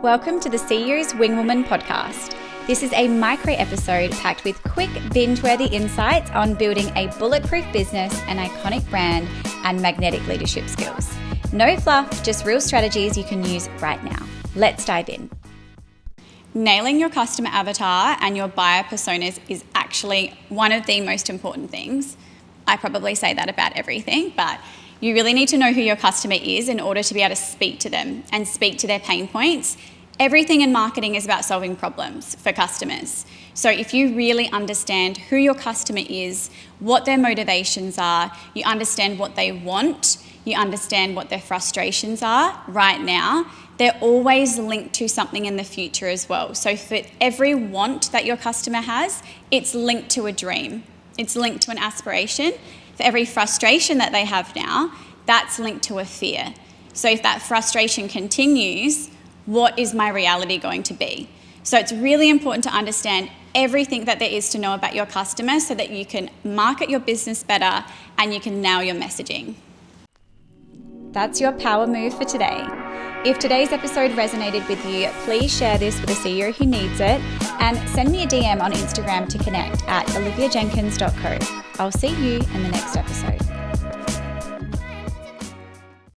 Welcome to the CEO's Wingwoman podcast. This is a micro episode packed with quick, binge-worthy insights on building a bulletproof business, an iconic brand, and magnetic leadership skills. No fluff, just real strategies you can use right now. Let's dive in. Nailing your customer avatar and your buyer personas is actually one of the most important things. I probably say that about everything, but you really need to know who your customer is in order to be able to speak to them and speak to their pain points. Everything in marketing is about solving problems for customers. So if you really understand who your customer is, what their motivations are, you understand what they want, you understand what their frustrations are right now, they're always linked to something in the future as well. So for every want that your customer has, it's linked to a dream. It's linked to an aspiration. For every frustration that they have now, that's linked to a fear. So if that frustration continues, what is my reality going to be? So it's really important to understand everything that there is to know about your customer so that you can market your business better and you can nail your messaging. That's your power move for today. If today's episode resonated with you, please share this with a CEO who needs it and send me a DM on Instagram to connect at oliviajenkins.co. I'll see you in the next episode.